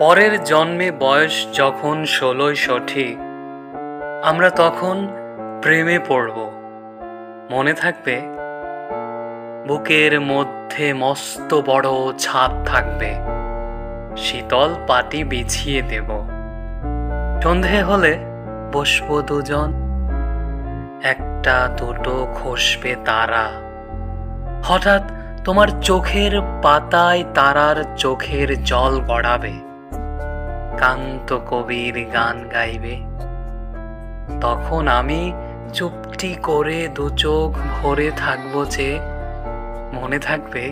পরের জন্মে বয়স যখন ১৬ সঠিক, আমরা তখন প্রেমে পড়ব। মনে থাকবে, বুকের মধ্যে মস্ত বড় ছাদ থাকবে, শীতল পাটি বিছিয়ে দেব। সন্ধে হলে বসবো দুজন, একটা দুটো খসবে তারা। হঠাৎ তোমার চোখের পাতায় তারার চোখের জল গড়াবে, কান্ত কবির গান গাইবে। তখন আমি চুপটি করে দু চোখ ভরে থাকবো যে, মনে থাকবে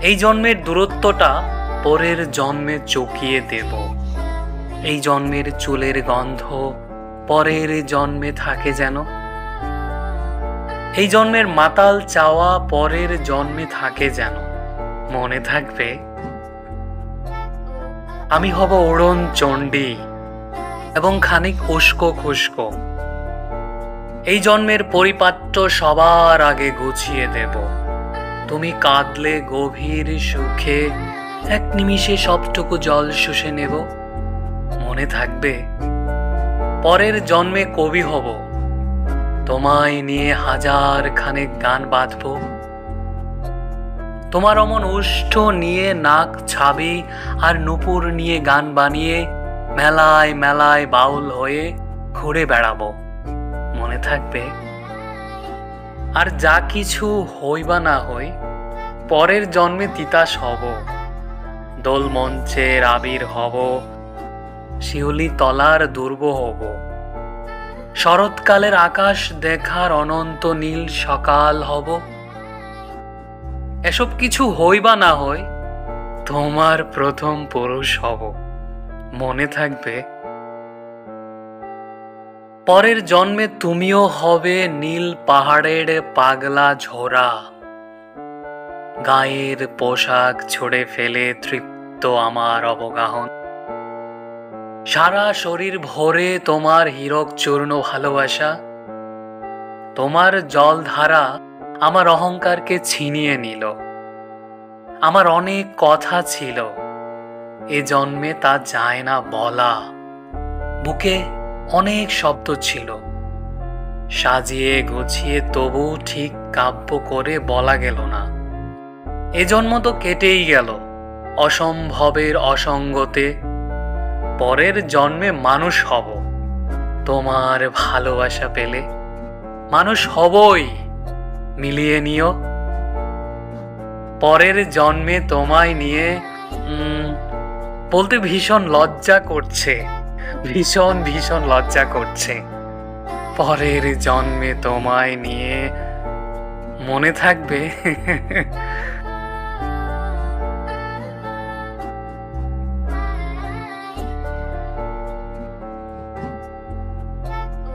এই জন্মের দূরত্বটা পরের জন্মে চুকিয়ে দেব। এই জন্মের চুলের গন্ধ পরের জন্মে থাকে যেন, এই জন্মের মাতাল চাওয়া পরের জন্মে থাকে যেন। মনে থাকবে আমি হব ওড়ন চণ্ডী এবং খানিক উস্কো খুস্কো। এই জন্মের পরিপাট্য সবার আগে গুছিয়ে দেব। তুমি কাঁদলে গভীর সুখে এক নিমিষে সবটুকু জল শুষে নেব। মনে থাকবে পরের জন্মে কবি হব, তোমায় নিয়ে হাজার খানেক গান বাঁধব। তোমার অমন ওষ্ঠ নিয়ে নাক ছাবি আর নূপুর নিয়ে গান বানিয়ে মেলায় মেলায় বাউল হয়ে ঘুরে বেড়াবো। মনে থাকবে আর যা কিছু হই বা না হই, পরের জন্মে তিতাস হব, দোল মঞ্চের আবির হব, শিউলি তলার দুর্ব হব। শরৎকালের আকাশ দেখার অনন্ত নীল সকাল হব। এসব কিছু হই বা না হই, তোমার প্রথম পুরুষ হব। মনে থাকবে পরের জন্মে তুমিও হবে নীল পাহাড়ের পাগলা ঝোড়া। গায়ের পোশাক ছুড়ে ফেলে তৃপ্ত আমার অবগাহন। সারা শরীর ভরে তোমার হীরক চূর্ণ ভালোবাসা। তোমার জলধারা আমার অহংকারকে ছিনিয়ে নিল। আমার অনেক কথা ছিল, এ জন্মে তা যায় না বলা। বুকে অনেক শব্দ ছিল, সাজিয়ে গুছিয়ে তবু ঠিক কাব্য করে বলা গেল না। এ জন্ম তো কেটেই গেল অসম্ভবের অসঙ্গতে। পরের জন্মে মানুষ হব, তোমার ভালোবাসা পেলে। মানুষ হবই, মিলিয়ে নিও। পরের জন্মে তোমায় নিয়ে বলতে ভীষণ লজ্জা করছে, ভীষণ ভীষণ লজ্জা করছে। পরের জন্মে তোমায় নিয়ে, মনে থাকবে